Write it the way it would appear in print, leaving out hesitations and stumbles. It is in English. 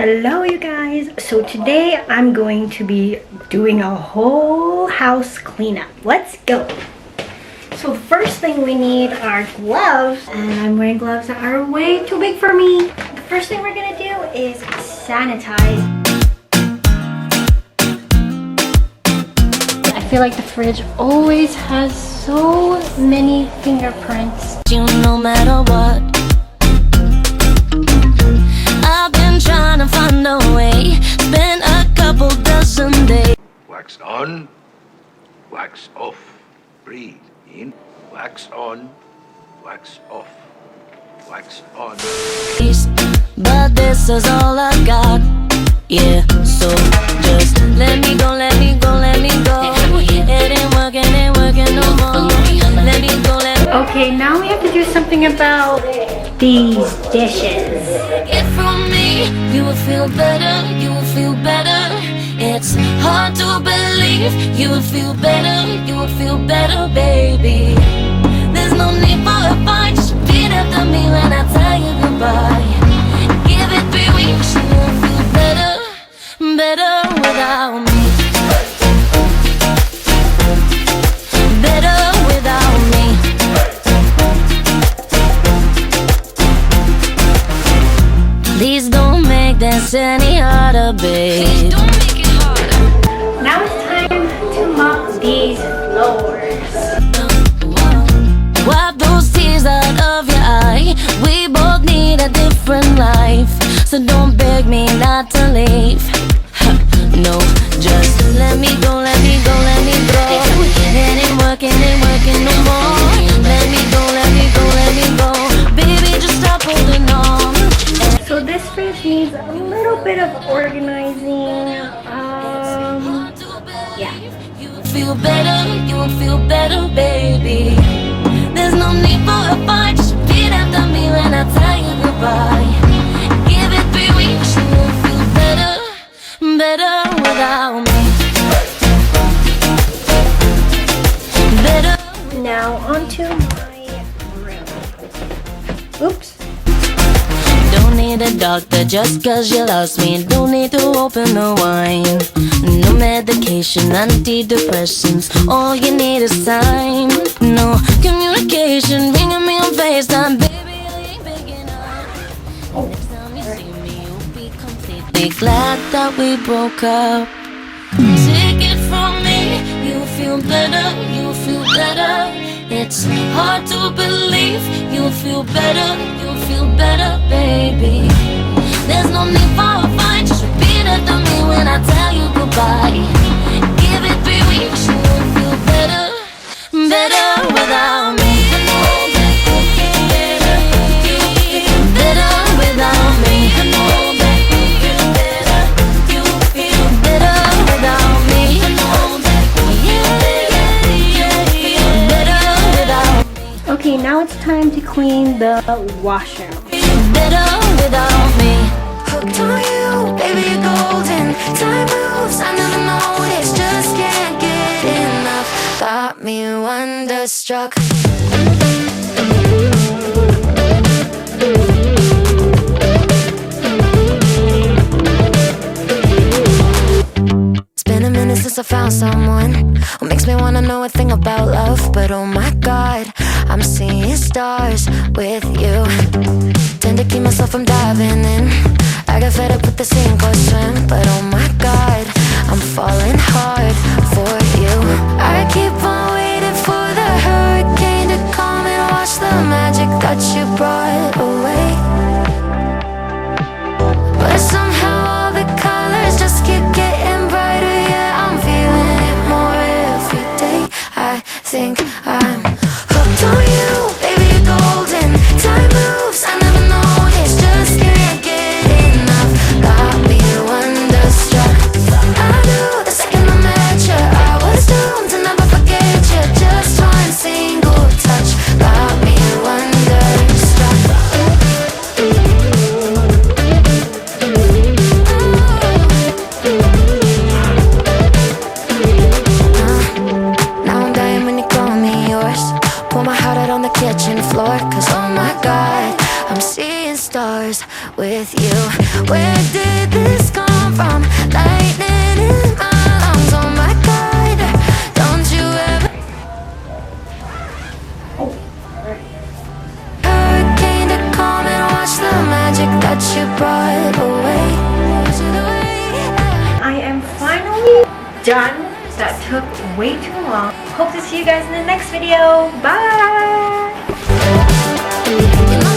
Hello you guys. So today I'm going to be doing a whole house cleanup. Let's go. So the first thing we need are gloves, and I'm wearing gloves that are way too big for me. The first thing we're gonna do is sanitize. I feel like the fridge always has so many fingerprints. You no matter what, I've been trying to find a way. It's been a couple dozen days. Wax on, wax off. Breathe in, wax on, wax off, wax on. But this is all I got. Yeah, so just let me go, let me go, let me go. It ain't working no more. Let me go, let me go. Okay, now we have to do something about these dishes. Get from me, you will feel better, you will feel better. It's hard to believe, you will feel better, you will feel better, baby. There's no need for a fight, just repeat after me when I tell you goodbye. Give it 3 weeks, you will feel better, better without me. Better without me. Please don't make this any harder, babe. Please don't make it harder. Now it's time to mop these floors. Wipe those tears out of your eye. We both need a different life, so don't beg me not to leave. No, just let me go, let me go, let me go. It ain't working no more. Let me go, let me go, let me go. Baby, just stop holding on. So this fridge needs a little bit of organizing. Yeah. You will feel better, you will feel better, baby. There's no need for a fight, just repeat after me when I tell you goodbye. Give it 3 weeks, you will feel better, better without me. Better. Now onto my room. Oops. Don't need a doctor just cause you lost me. Don't need to open the wine. No medication, antidepressants. All you need is time. No communication, ringing me on FaceTime. Baby, I ain't big enough. Next time you see me, you'll be completely glad that we broke up. Take it from me, you'll feel better, you'll feel better. It's hard to believe, you'll feel better, you'll feel better, baby. There's no need for a fight, just repeat after me when I tell you goodbye. Give it 3 weeks, you will feel better, better without me. Better without me. Better without me. Okay, now it's time to clean the washroom. Better without me. Hooked on you, baby, you're golden. Time moves, I never noticed. Just can't get enough. Got me wonderstruck. It's been a minute since I found someone who makes me wanna know a thing about love. But oh my God, I'm seeing stars with you. Tend to keep myself from diving in. I got fed up with the sink or swim. But oh my God, I'm falling hard for you. I keep on waiting for the hurricane to come and wash the magic that you brought away. But somehow all the colors just keep getting brighter. Yeah, I'm feeling it more every day. I think I'm hooked on you, baby, you're golden. Time moves, I never noticed. Just can't get enough. Got me wonderstruck. I knew the second I met you, I was doomed to never forget you. Just one single touch got me wonderstruck. stars with you. Where did this come from? Lightning in my lungs, oh my God. Don't you ever hurricane to come and watch the magic that you brought away. I am finally done. That took way too long. Hope to see you guys in the next video. Bye! You know